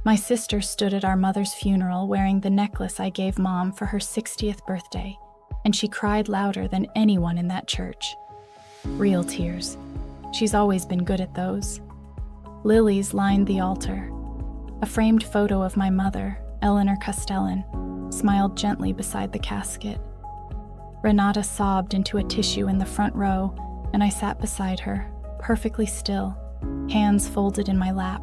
My sister stood at our mother's funeral wearing the necklace I gave Mom for her 60th birthday, and she cried louder than anyone in that church. Real tears. She's always been good at those. Lilies lined the altar. A framed photo of my mother, Eleanor Castellan, smiled gently beside the casket. Renata sobbed into a tissue in the front row, and I sat beside her, perfectly still, hands folded in my lap,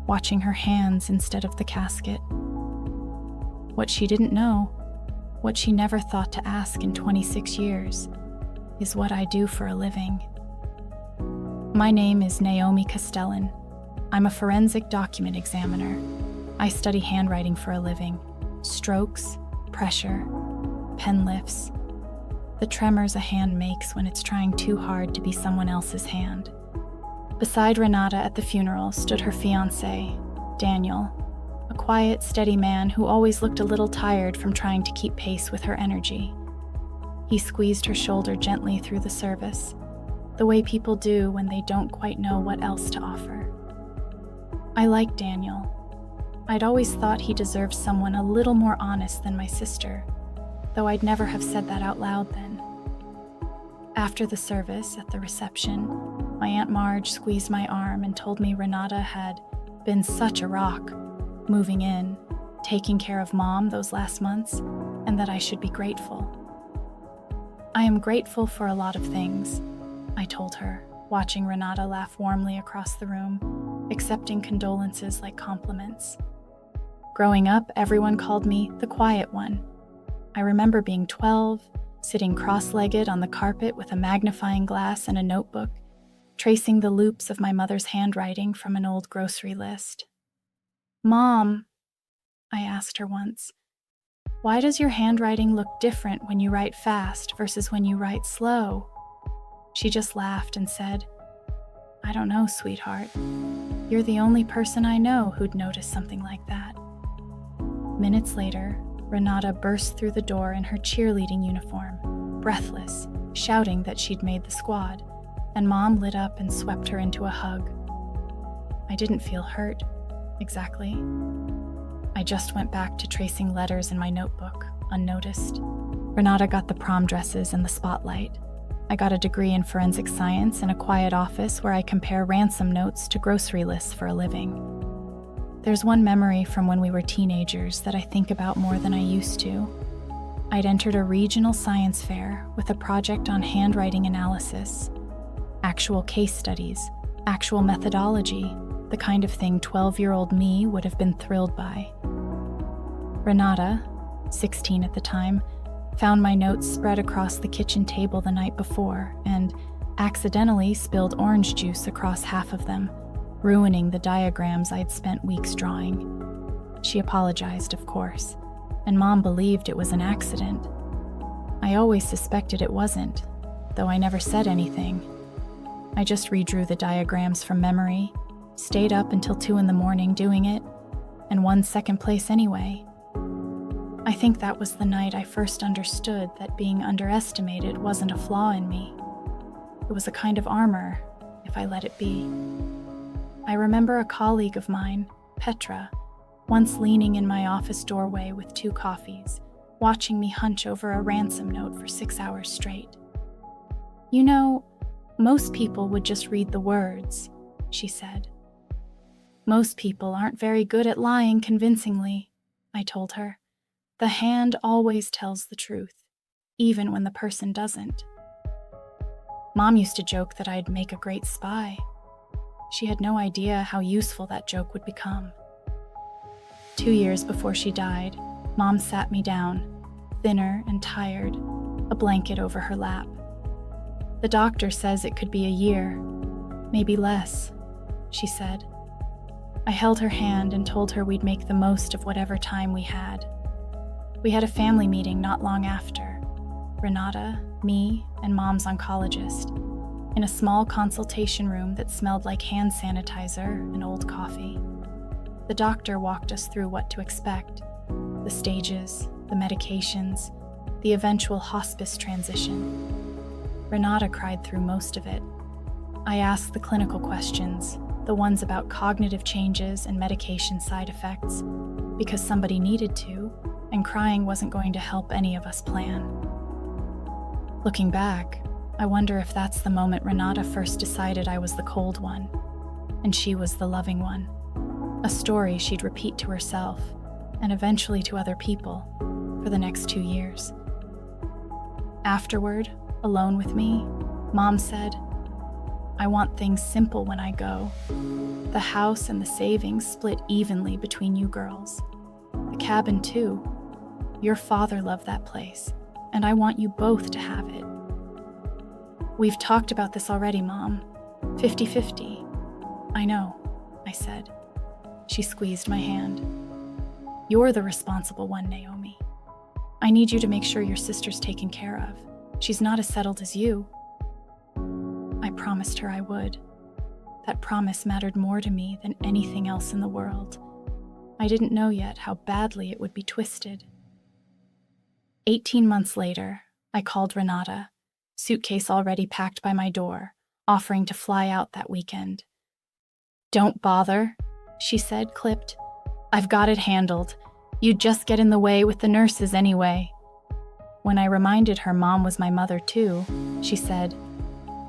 watching her hands instead of the casket. What she didn't know, what she never thought to ask in 26 years, is what I do for a living. My name is Naomi Castellan. I'm a forensic document examiner. I study handwriting for a living. Strokes, pressure, pen lifts, the tremors a hand makes when it's trying too hard to be someone else's hand. Beside Renata at the funeral stood her fiancé, Daniel, a quiet, steady man who always looked a little tired from trying to keep pace with her energy. He squeezed her shoulder gently through the service, the way people do when they don't quite know what else to offer. I liked Daniel. I'd always thought he deserved someone a little more honest than my sister, though I'd never have said that out loud then. After the service, at the reception, my Aunt Marge squeezed my arm and told me Renata had been such a rock, moving in, taking care of Mom those last months, and that I should be grateful. I am grateful for a lot of things, I told her, watching Renata laugh warmly across the room, accepting condolences like compliments. Growing up, everyone called me the quiet one. I remember being 12, sitting cross-legged on the carpet with a magnifying glass and a notebook, tracing the loops of my mother's handwriting from an old grocery list. "Mom," I asked her once, "why does your handwriting look different when you write fast versus when you write slow?" She just laughed and said, "I don't know, sweetheart. You're the only person I know who'd notice something like that." Minutes later, Renata burst through the door in her cheerleading uniform, breathless, shouting that she'd made the squad, and Mom lit up and swept her into a hug. I didn't feel hurt, exactly. I just went back to tracing letters in my notebook, unnoticed. Renata got the prom dresses and the spotlight. I got a degree in forensic science in a quiet office where I compare ransom notes to grocery lists for a living. There's one memory from when we were teenagers that I think about more than I used to. I'd entered a regional science fair with a project on handwriting analysis, actual case studies, actual methodology, the kind of thing 12-year-old me would have been thrilled by. Renata, 16 at the time, found my notes spread across the kitchen table the night before and accidentally spilled orange juice across half of them, ruining the diagrams I'd spent weeks drawing. She apologized, of course, and Mom believed it was an accident. I always suspected it wasn't, though I never said anything. I just redrew the diagrams from memory, stayed up until 2 a.m. doing it, and won second place anyway. I think that was the night I first understood that being underestimated wasn't a flaw in me. It was a kind of armor, if I let it be. I remember a colleague of mine, Petra, once leaning in my office doorway with 2 coffees, watching me hunch over a ransom note for 6 hours straight. "You know, most people would just read the words," she said. "Most people aren't very good at lying convincingly," I told her. "The hand always tells the truth, even when the person doesn't." Mom used to joke that I'd make a great spy. She had no idea how useful that joke would become. 2 years before she died, Mom sat me down, thinner and tired, a blanket over her lap. "The doctor says it could be a year, maybe less," she said. I held her hand and told her we'd make the most of whatever time we had. We had a family meeting not long after, Renata, me, and Mom's oncologist, in a small consultation room that smelled like hand sanitizer and old coffee. The doctor walked us through what to expect, the stages, the medications, the eventual hospice transition. Renata cried through most of it. I asked the clinical questions, the ones about cognitive changes and medication side effects, because somebody needed to, and crying wasn't going to help any of us plan. Looking back, I wonder if that's the moment Renata first decided I was the cold one, and she was the loving one. A story she'd repeat to herself, and eventually to other people, for the next 2 years. Afterward, alone with me, Mom said, "I want things simple when I go. The house and the savings split evenly between you girls. The cabin too. Your father loved that place, and I want you both to have it." "We've talked about this already, Mom. 50-50. "I know," I said. She squeezed my hand. "You're the responsible one, Naomi. I need you to make sure your sister's taken care of. She's not as settled as you." I promised her I would. That promise mattered more to me than anything else in the world. I didn't know yet how badly it would be twisted. 18 months later, I called Renata, suitcase already packed by my door, offering to fly out that weekend. "Don't bother," she said, clipped. "I've got it handled. You'd just get in the way with the nurses anyway." When I reminded her Mom was my mother too, she said,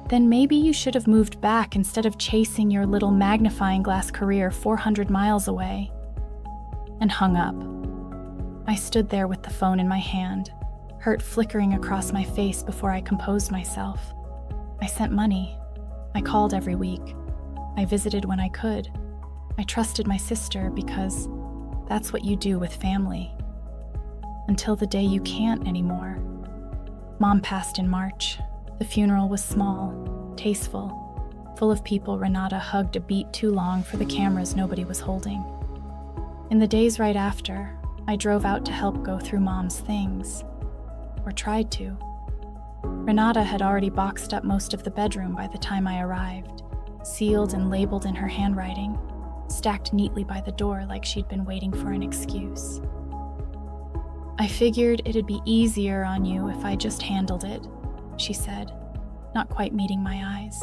"Then maybe you should have moved back instead of chasing your little magnifying glass career 400 miles away," and hung up. I stood there with the phone in my hand, hurt flickering across my face before I composed myself. I sent money. I called every week. I visited when I could. I trusted my sister because that's what you do with family. Until the day you can't anymore. Mom passed in March. The funeral was small, tasteful, full of people Renata hugged a beat too long for the cameras nobody was holding. In the days right after, I drove out to help go through Mom's things. Or tried to. Renata had already boxed up most of the bedroom by the time I arrived, sealed and labeled in her handwriting, stacked neatly by the door like she'd been waiting for an excuse. "I figured it'd be easier on you if I just handled it," she said, not quite meeting my eyes.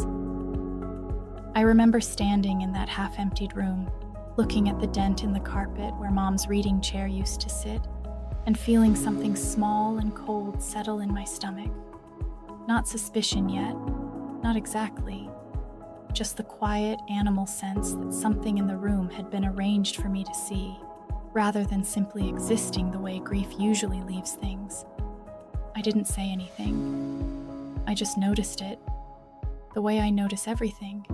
I remember standing in that half-emptied room, looking at the dent in the carpet where Mom's reading chair used to sit, and feeling something small and cold settle in my stomach. Not suspicion yet, not exactly. Just the quiet animal sense that something in the room had been arranged for me to see, rather than simply existing the way grief usually leaves things. I didn't say anything. I just noticed it, the way I notice everything,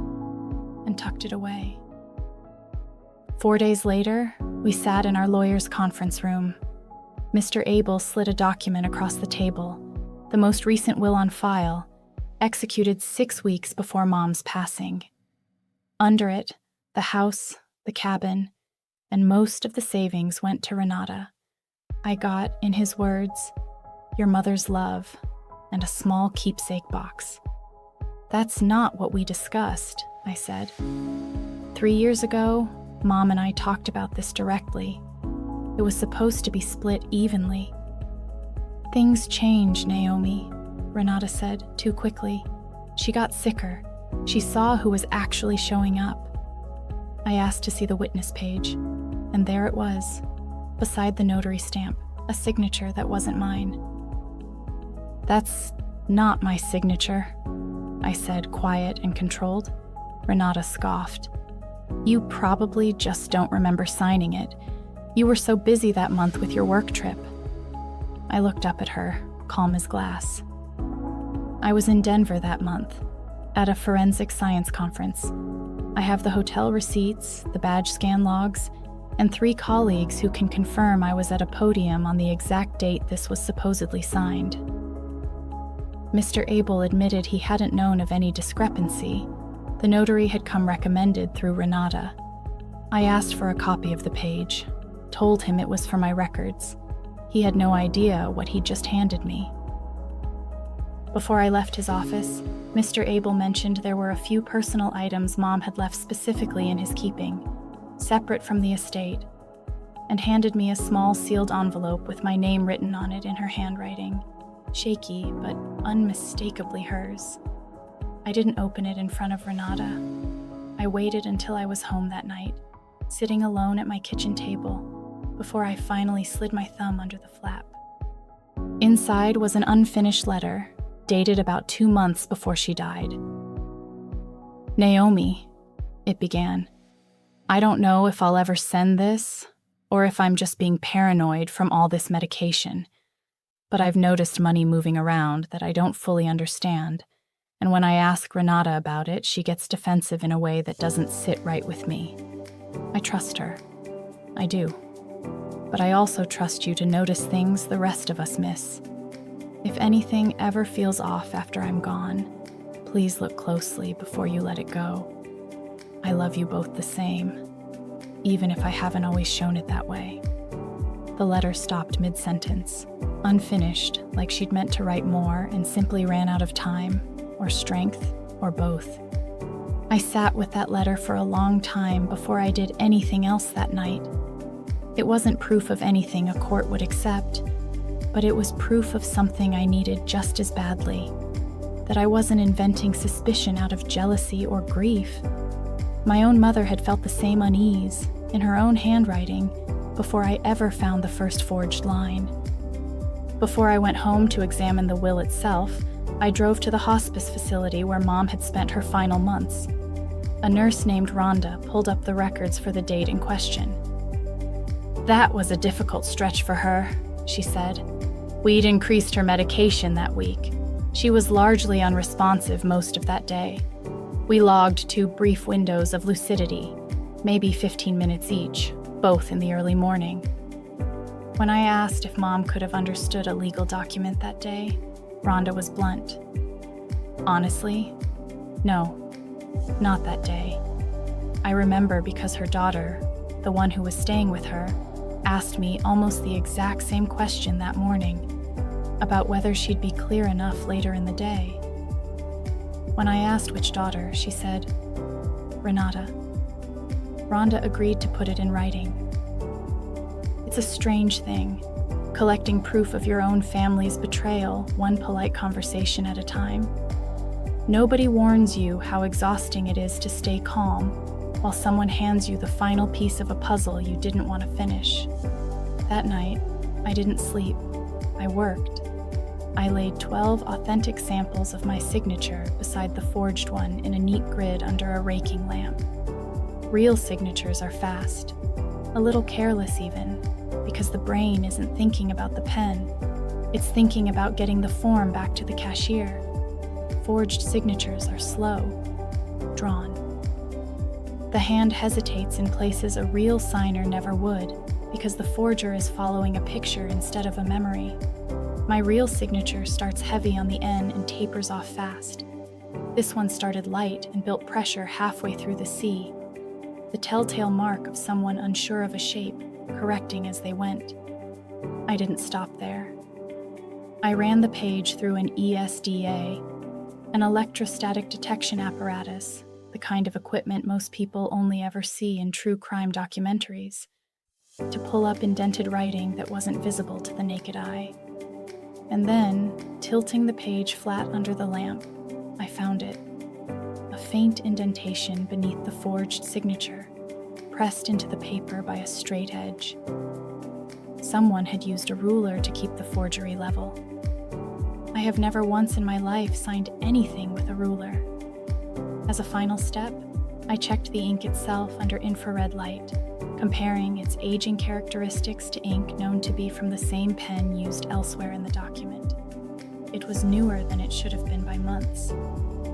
and tucked it away. 4 days later, we sat in our lawyer's conference room. Mr. Abel slid a document across the table, the most recent will on file, executed 6 weeks before Mom's passing. Under it, the house, the cabin, and most of the savings went to Renata. I got, in his words, "your mother's love," and a small keepsake box. "That's not what we discussed," I said. 3 years ago, Mom and I talked about this directly. It was supposed to be split evenly. "Things change, Naomi," Renata said, too quickly. She got sicker. She saw who was actually showing up. I asked to see the witness page, and there it was, beside the notary stamp, a signature that wasn't mine. "That's not my signature," I said, quiet and controlled. Renata scoffed. "You probably just don't remember signing it. You were so busy that month with your work trip." I looked up at her, calm as glass. "I was in Denver that month, at a forensic science conference. I have the hotel receipts, the badge scan logs, and 3 colleagues who can confirm I was at a podium on the exact date this was supposedly signed." Mr. Abel admitted he hadn't known of any discrepancy. The notary had come recommended through Renata. I asked for a copy of the page, told him it was for my records. He had no idea what he'd just handed me. Before I left his office, Mr. Abel mentioned there were a few personal items Mom had left specifically in his keeping, separate from the estate, and handed me a small sealed envelope with my name written on it in her handwriting, shaky but unmistakably hers. I didn't open it in front of Renata. I waited until I was home that night, sitting alone at my kitchen table, before I finally slid my thumb under the flap. Inside was an unfinished letter, dated about 2 months before she died. "Naomi," it began, "I don't know if I'll ever send this, or if I'm just being paranoid from all this medication, but I've noticed money moving around that I don't fully understand, and when I ask Renata about it, she gets defensive in a way that doesn't sit right with me. I trust her. I do. But I also trust you to notice things the rest of us miss. If anything ever feels off after I'm gone, please look closely before you let it go. I love you both the same, even if I haven't always shown it that way." The letter stopped mid-sentence, unfinished, like she'd meant to write more and simply ran out of time, or strength, or both. I sat with that letter for a long time before I did anything else that night. It wasn't proof of anything a court would accept, but it was proof of something I needed just as badly, that I wasn't inventing suspicion out of jealousy or grief. My own mother had felt the same unease, in her own handwriting, before I ever found the first forged line. Before I went home to examine the will itself, I drove to the hospice facility where Mom had spent her final months. A nurse named Rhonda pulled up the records for the date in question. "That was a difficult stretch for her," she said. "We'd increased her medication that week. She was largely unresponsive most of that day. We logged 2 brief windows of lucidity, maybe 15 minutes each, both in the early morning. When I asked if Mom could have understood a legal document that day, Rhonda was blunt. Honestly, no, not that day. I remember because her daughter, the one who was staying with her, asked me almost the exact same question that morning, about whether she'd be clear enough later in the day. When I asked which daughter, she said, "Renata." Rhonda agreed to put it in writing. It's a strange thing, collecting proof of your own family's betrayal, one polite conversation at a time. Nobody warns you how exhausting it is to stay calm while someone hands you the final piece of a puzzle you didn't want to finish. That night, I didn't sleep. I worked. I laid 12 authentic samples of my signature beside the forged one in a neat grid under a raking lamp. Real signatures are fast, a little careless even, because the brain isn't thinking about the pen. It's thinking about getting the form back to the cashier. Forged signatures are slow, drawn. The hand hesitates in places a real signer never would, because the forger is following a picture instead of a memory. My real signature starts heavy on the N and tapers off fast. This one started light and built pressure halfway through the C, the telltale mark of someone unsure of a shape, correcting as they went. I didn't stop there. I ran the page through an ESDA, an electrostatic detection apparatus, the kind of equipment most people only ever see in true crime documentaries, to pull up indented writing that wasn't visible to the naked eye. And then, tilting the page flat under the lamp, I found it. A faint indentation beneath the forged signature, pressed into the paper by a straight edge. Someone had used a ruler to keep the forgery level. I have never once in my life signed anything with a ruler. As a final step, I checked the ink itself under infrared light, comparing its aging characteristics to ink known to be from the same pen used elsewhere in the document. It was newer than it should have been by months,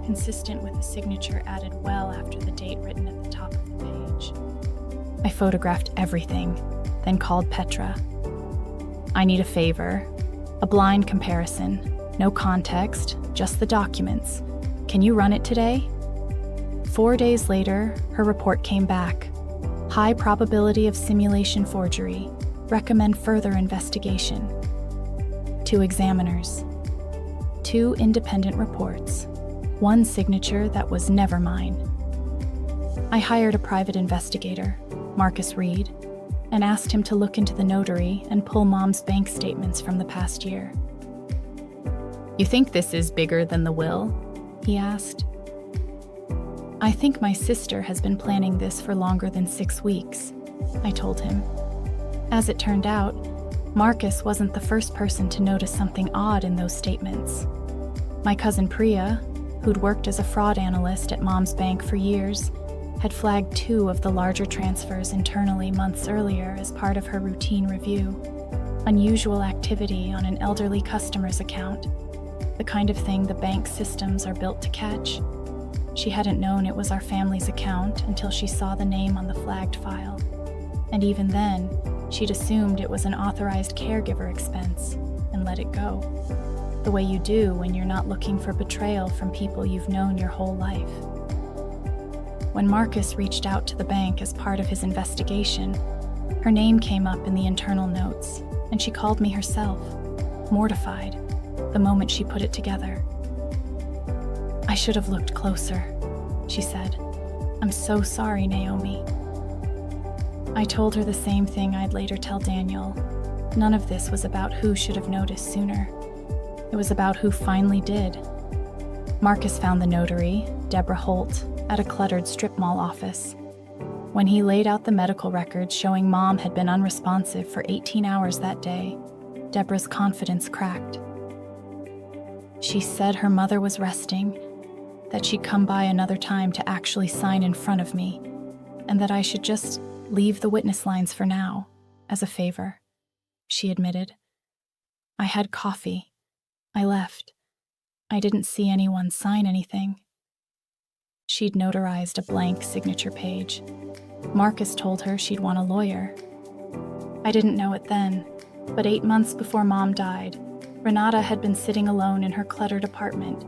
consistent with a signature added well after the date written at the top of the page. I photographed everything, then called Petra. "I need a favor. A blind comparison. No context, just the documents. Can you run it today?" 4 days later, her report came back. High probability of simulation forgery. Recommend further investigation. 2 examiners. 2 independent reports. 1 signature that was never mine. I hired a private investigator, Marcus Reed, and asked him to look into the notary and pull Mom's bank statements from the past year. "You think this is bigger than the will?" he asked. "I think my sister has been planning this for longer than 6 weeks," I told him. As it turned out, Marcus wasn't the first person to notice something odd in those statements. My cousin Priya, who'd worked as a fraud analyst at Mom's bank for years, had flagged 2 of the larger transfers internally months earlier as part of her routine review. Unusual activity on an elderly customer's account, the kind of thing the bank's systems are built to catch. She hadn't known it was our family's account until she saw the name on the flagged file. And even then, she'd assumed it was an authorized caregiver expense and let it go. The way you do when you're not looking for betrayal from people you've known your whole life. When Marcus reached out to the bank as part of his investigation, her name came up in the internal notes, and she called me herself, mortified, the moment she put it together. "I should have looked closer," she said. "I'm so sorry, Naomi." I told her the same thing I'd later tell Daniel. None of this was about who should have noticed sooner. It was about who finally did. Marcus found the notary, Deborah Holt, at a cluttered strip mall office. When he laid out the medical records showing Mom had been unresponsive for 18 hours that day, Deborah's confidence cracked. She said her mother was resting, that she'd come by another time to actually sign in front of me, and that I should just leave the witness lines for now, as a favor, she admitted. "I had coffee. I left. I didn't see anyone sign anything." She'd notarized a blank signature page. Marcus told her she'd want a lawyer. I didn't know it then, but 8 months before Mom died, Renata had been sitting alone in her cluttered apartment,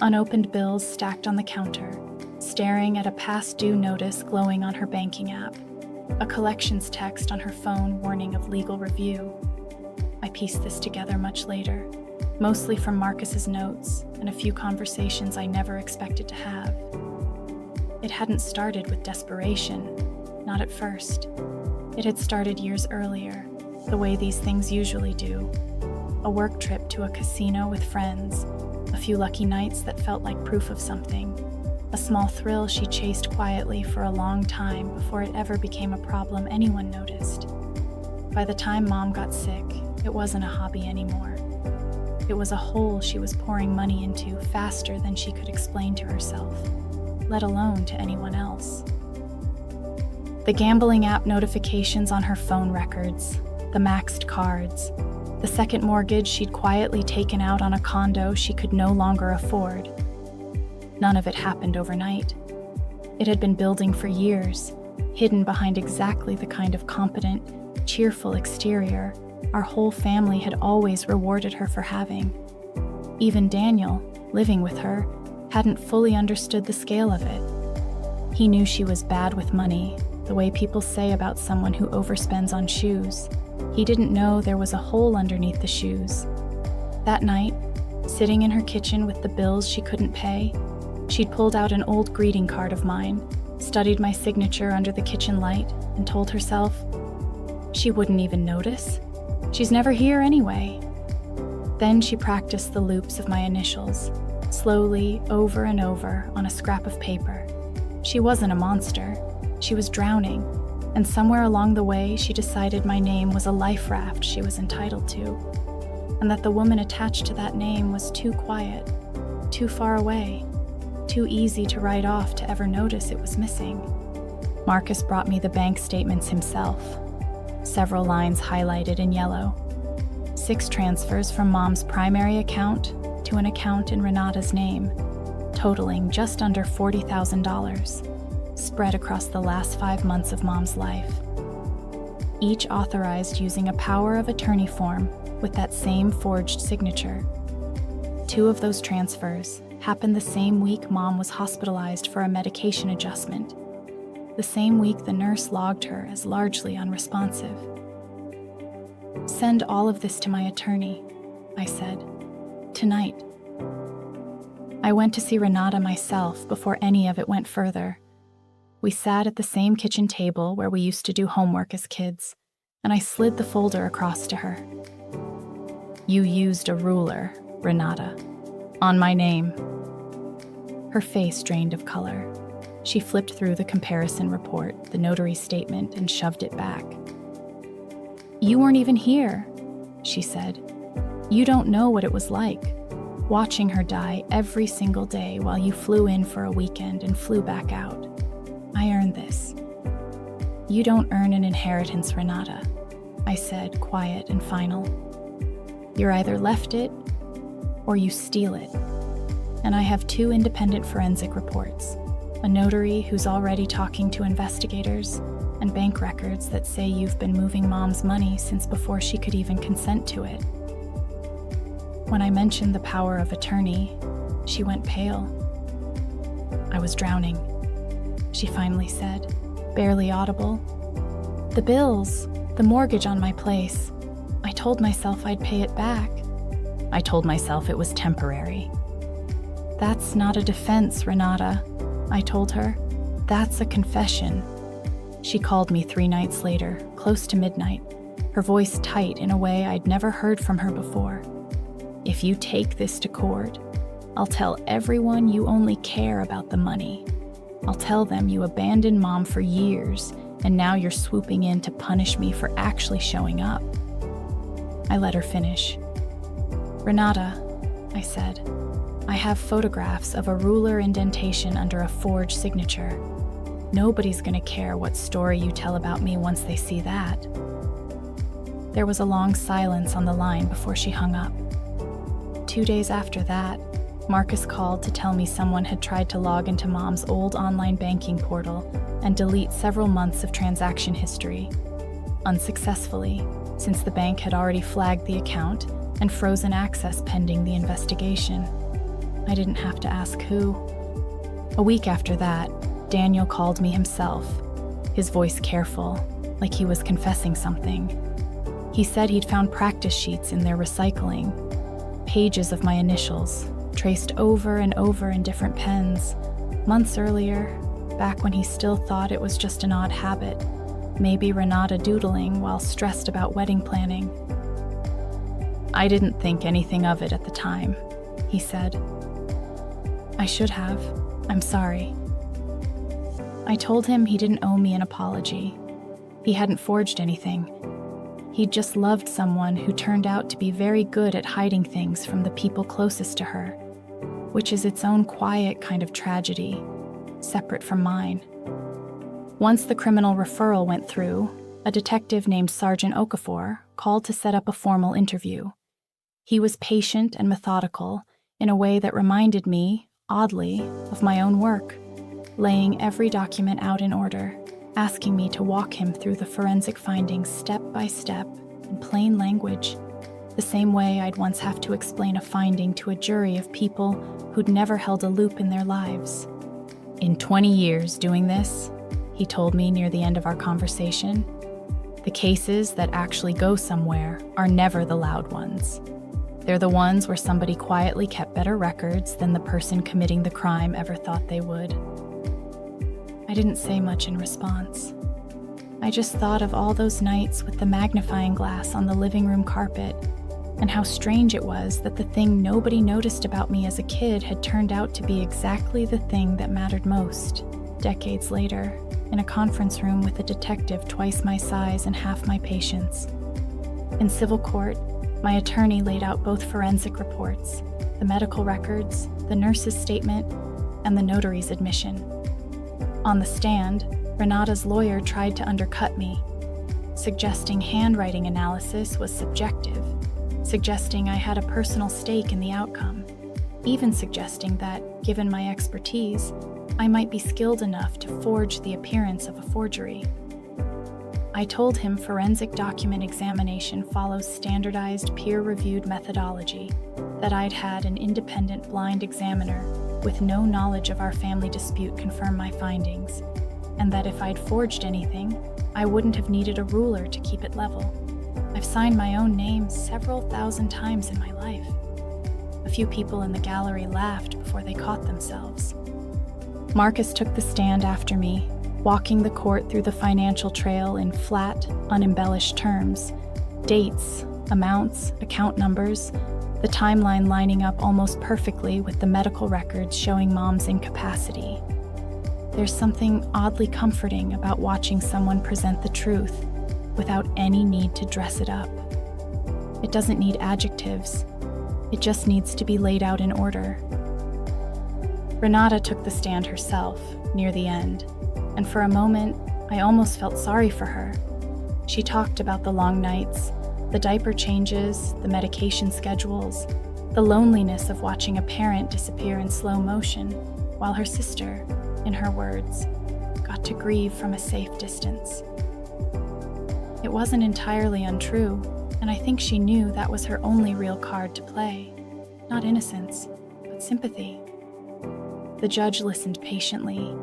unopened bills stacked on the counter, staring at a past due notice glowing on her banking app, a collections text on her phone warning of legal review. I pieced this together much later, mostly from Marcus's notes and a few conversations I never expected to have. It hadn't started with desperation, not at first. It had started years earlier, the way these things usually do. A work trip to a casino with friends, a few lucky nights that felt like proof of something, a small thrill she chased quietly for a long time before it ever became a problem anyone noticed. By the time Mom got sick, it wasn't a hobby anymore. It was a hole she was pouring money into faster than she could explain to herself, let alone to anyone else. The gambling app notifications on her phone records, the maxed cards, the second mortgage she'd quietly taken out on a condo she could no longer afford. None of it happened overnight. It had been building for years, hidden behind exactly the kind of competent, cheerful exterior our whole family had always rewarded her for having. Even Daniel, living with her, hadn't fully understood the scale of it. He knew she was bad with money, the way people say about someone who overspends on shoes. He didn't know there was a hole underneath the shoes. That night, sitting in her kitchen with the bills she couldn't pay, she'd pulled out an old greeting card of mine, studied my signature under the kitchen light, and told herself, she wouldn't even notice. She's never here anyway. Then she practiced the loops of my initials, slowly, over and over, on a scrap of paper. She wasn't a monster. She was drowning, and somewhere along the way she decided my name was a life raft she was entitled to, and that the woman attached to that name was too quiet, too far away, too easy to write off to ever notice it was missing. Marcus brought me the bank statements himself, several lines highlighted in yellow. 6 transfers from Mom's primary account to an account in Renata's name, totaling just under $40,000, spread across the last 5 months of Mom's life. Each authorized using a power of attorney form with that same forged signature. 2 of those transfers happened the same week Mom was hospitalized for a medication adjustment, the same week the nurse logged her as largely unresponsive. "Send all of this to my attorney," I said. "Tonight." I went to see Renata myself before any of it went further. We sat at the same kitchen table where we used to do homework as kids, and I slid the folder across to her. "You used a ruler, Renata, on my name." Her face drained of color. She flipped through the comparison report, the notary statement, and shoved it back. "You weren't even here," she said. "You don't know what it was like, watching her die every single day while you flew in for a weekend and flew back out. I earned this." "You don't earn an inheritance, Renata," I said, quiet and final. "You're either left it or you steal it. And I have 2 independent forensic reports, a notary who's already talking to investigators, and bank records that say you've been moving Mom's money since before she could even consent to it." When I mentioned the power of attorney, she went pale. "I was drowning," she finally said, barely audible. "The bills, the mortgage on my place. I told myself I'd pay it back. I told myself it was temporary." "That's not a defense, Renata," I told her. "That's a confession." She called me 3 nights later, close to midnight, her voice tight in a way I'd never heard from her before. "If you take this to court, I'll tell everyone you only care about the money. I'll tell them you abandoned Mom for years, and now you're swooping in to punish me for actually showing up." I let her finish. "Renata," I said, "I have photographs of a ruler indentation under a forged signature. Nobody's gonna care what story you tell about me once they see that." There was a long silence on the line before she hung up. 2 days after that, Marcus called to tell me someone had tried to log into Mom's old online banking portal and delete several months of transaction history. Unsuccessfully, since the bank had already flagged the account and frozen access pending the investigation. I didn't have to ask who. A week after that, Daniel called me himself, his voice careful, like he was confessing something. He said he'd found practice sheets in their recycling, pages of my initials, traced over and over in different pens, months earlier, back when he still thought it was just an odd habit, maybe Renata doodling while stressed about wedding planning. "I didn't think anything of it at the time," he said. "I should have. I'm sorry." I told him he didn't owe me an apology. He hadn't forged anything. He'd just loved someone who turned out to be very good at hiding things from the people closest to her, which is its own quiet kind of tragedy, separate from mine. Once the criminal referral went through, a detective named Sergeant Okafor called to set up a formal interview. He was patient and methodical in a way that reminded me, oddly, of my own work, laying every document out in order, asking me to walk him through the forensic findings step by step in plain language, the same way I'd once have to explain a finding to a jury of people who'd never held a loop in their lives. "In 20 years doing this," he told me near the end of our conversation, "the cases that actually go somewhere are never the loud ones. They're the ones where somebody quietly kept better records than the person committing the crime ever thought they would." I didn't say much in response. I just thought of all those nights with the magnifying glass on the living room carpet, and how strange it was that the thing nobody noticed about me as a kid had turned out to be exactly the thing that mattered most, decades later, in a conference room with a detective twice my size and half my patience. In civil court, my attorney laid out both forensic reports, the medical records, the nurse's statement, and the notary's admission. On the stand, Renata's lawyer tried to undercut me, suggesting handwriting analysis was subjective, suggesting I had a personal stake in the outcome, even suggesting that, given my expertise, I might be skilled enough to forge the appearance of a forgery. I told him forensic document examination follows standardized peer-reviewed methodology, that I'd had an independent blind examiner with no knowledge of our family dispute confirm my findings, and that if I'd forged anything, I wouldn't have needed a ruler to keep it level. I've signed my own name several thousand times in my life. A few people in the gallery laughed before they caught themselves. Marcus took the stand after me, walking the court through the financial trail in flat, unembellished terms, dates, amounts, account numbers, the timeline lining up almost perfectly with the medical records showing Mom's incapacity. There's something oddly comforting about watching someone present the truth without any need to dress it up. It doesn't need adjectives. It just needs to be laid out in order. Renata took the stand herself, near the end, and for a moment, I almost felt sorry for her. She talked about the long nights, the diaper changes, the medication schedules, the loneliness of watching a parent disappear in slow motion, while her sister, in her words, got to grieve from a safe distance. It wasn't entirely untrue, and I think she knew that was her only real card to play. Not innocence, but sympathy. The judge listened patiently,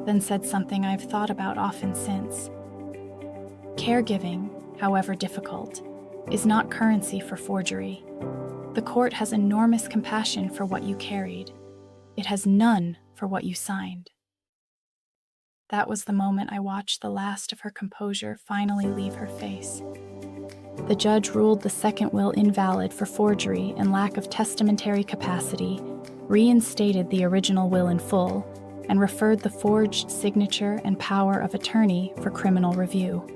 then said something I've thought about often since. Caregiving, however difficult, is not currency for forgery. The court has enormous compassion for what you carried. It has none for what you signed. That was the moment I watched the last of her composure finally leave her face. The judge ruled the second will invalid for forgery and lack of testamentary capacity, reinstated the original will in full, and referred the forged signature and power of attorney for criminal review.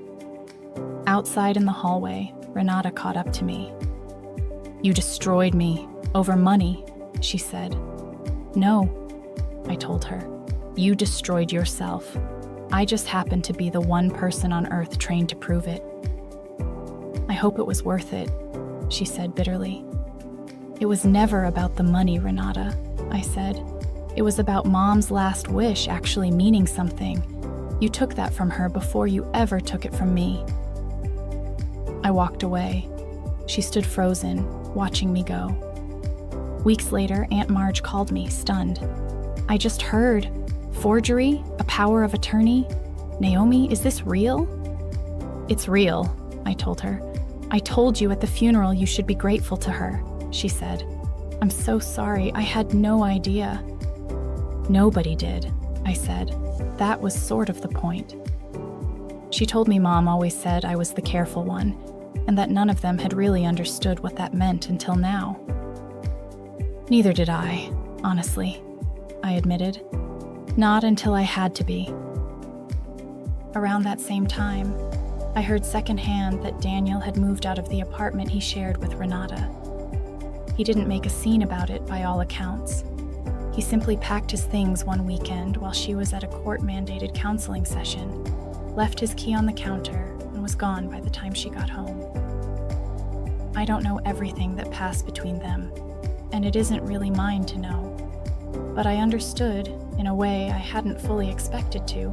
Outside in the hallway, Renata caught up to me. "You destroyed me, over money," she said. "No," I told her. "You destroyed yourself. I just happened to be the one person on earth trained to prove it." "I hope it was worth it," she said bitterly. "It was never about the money, Renata," I said. "It was about Mom's last wish actually meaning something. You took that from her before you ever took it from me." I walked away. She stood frozen, watching me go. Weeks later, Aunt Marge called me, stunned. "I just heard. Forgery? A power of attorney? Naomi, is this real?" "It's real," I told her. "I told you at the funeral you should be grateful to her," she said. "I'm so sorry, I had no idea." "Nobody did," I said. "That was sort of the point." She told me Mom always said I was the careful one, and that none of them had really understood what that meant until now. Neither did I, honestly, I admitted. Not until I had to be. Around that same time, I heard secondhand that Daniel had moved out of the apartment he shared with Renata. He didn't make a scene about it by all accounts. He simply packed his things one weekend while she was at a court-mandated counseling session, left his key on the counter, and was gone by the time she got home. I don't know everything that passed between them, and it isn't really mine to know. But I understood, in a way I hadn't fully expected to,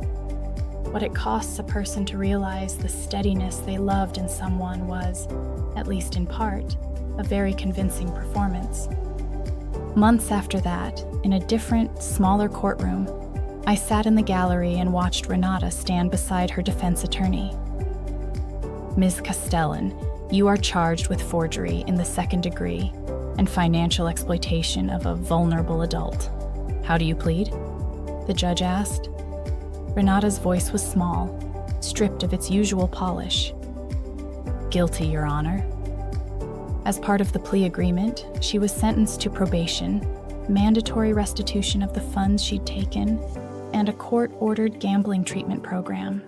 what it costs a person to realize the steadiness they loved in someone was, at least in part, a very convincing performance. Months after that, in a different, smaller courtroom, I sat in the gallery and watched Renata stand beside her defense attorney. "Ms. Castellan, you are charged with forgery in the second degree and financial exploitation of a vulnerable adult. How do you plead?" the judge asked. Renata's voice was small, stripped of its usual polish. "Guilty, Your Honor." As part of the plea agreement, she was sentenced to probation, mandatory restitution of the funds she'd taken, and a court-ordered gambling treatment program.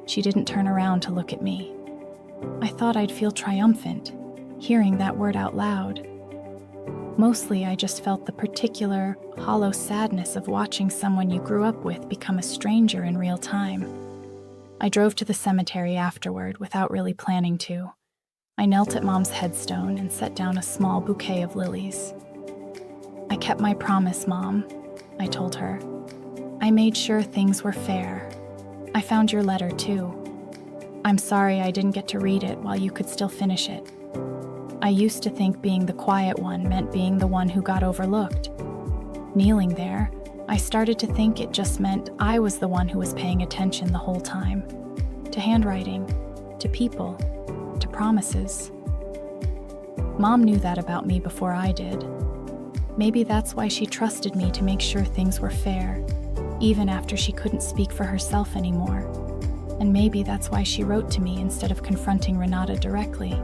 She didn't turn around to look at me. I thought I'd feel triumphant, hearing that word out loud. Mostly, I just felt the particular, hollow sadness of watching someone you grew up with become a stranger in real time. I drove to the cemetery afterward without really planning to. I knelt at Mom's headstone and set down a small bouquet of lilies. "I kept my promise, Mom," I told her. "I made sure things were fair. I found your letter, too. I'm sorry I didn't get to read it while you could still finish it. I used to think being the quiet one meant being the one who got overlooked. Kneeling there, I started to think it just meant I was the one who was paying attention the whole time. To handwriting, to people, to promises. Mom knew that about me before I did. Maybe that's why she trusted me to make sure things were fair, even after she couldn't speak for herself anymore. And maybe that's why she wrote to me instead of confronting Renata directly.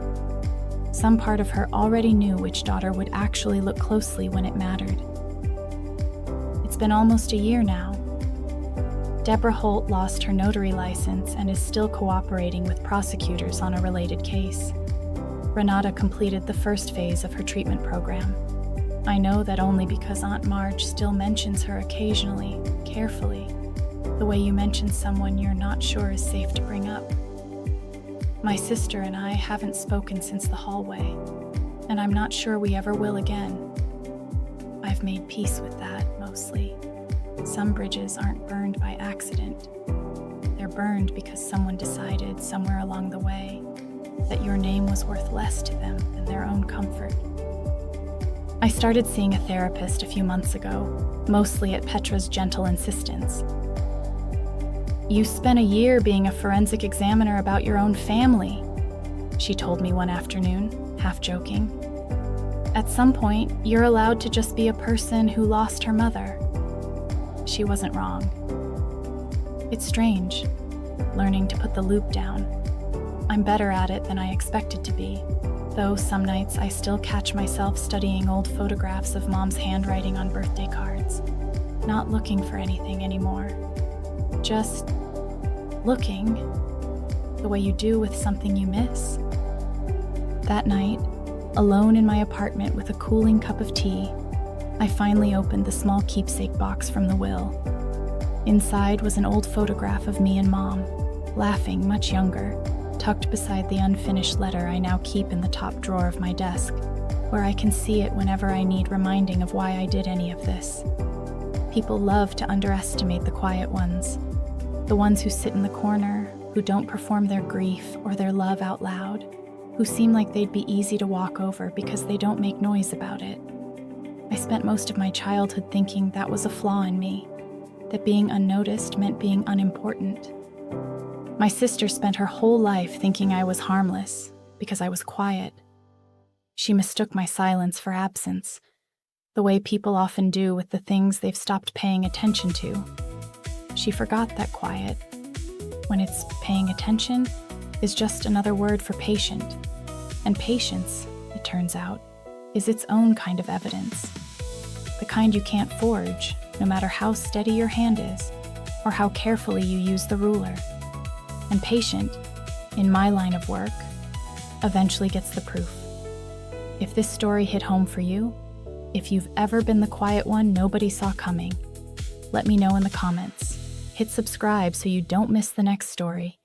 Some part of her already knew which daughter would actually look closely when it mattered. It's been almost a year now, Deborah Holt lost her notary license and is still cooperating with prosecutors on a related case. Renata completed the first phase of her treatment program. I know that only because Aunt Marge still mentions her occasionally, carefully, the way you mention someone you're not sure is safe to bring up. My sister and I haven't spoken since the hallway, and I'm not sure we ever will again. I've made peace with that, mostly. Some bridges aren't burned by accident. They're burned because someone decided somewhere along the way that your name was worth less to them than their own comfort. I started seeing a therapist a few months ago, mostly at Petra's gentle insistence. You spent a year being a forensic examiner about your own family, she told me one afternoon, half joking. At some point, you're allowed to just be a person who lost her mother. She wasn't wrong. It's strange, learning to put the loop down. I'm better at it than I expected to be, though some nights I still catch myself studying old photographs of Mom's handwriting on birthday cards, not looking for anything anymore. Just looking, the way you do with something you miss. That night, alone in my apartment with a cooling cup of tea, I finally opened the small keepsake box from the will. Inside was an old photograph of me and Mom, laughing much younger, tucked beside the unfinished letter I now keep in the top drawer of my desk, where I can see it whenever I need reminding of why I did any of this. People love to underestimate the quiet ones, the ones who sit in the corner, who don't perform their grief or their love out loud, who seem like they'd be easy to walk over because they don't make noise about it. I spent most of my childhood thinking that was a flaw in me, that being unnoticed meant being unimportant. My sister spent her whole life thinking I was harmless because I was quiet. She mistook my silence for absence, the way people often do with the things they've stopped paying attention to. She forgot that quiet, when it's paying attention, is just another word for patient. And patience, it turns out, is its own kind of evidence. The kind you can't forge, no matter how steady your hand is, or how carefully you use the ruler. And patient, in my line of work, eventually gets the proof. If this story hit home for you, if you've ever been the quiet one nobody saw coming, let me know in the comments. Hit subscribe so you don't miss the next story.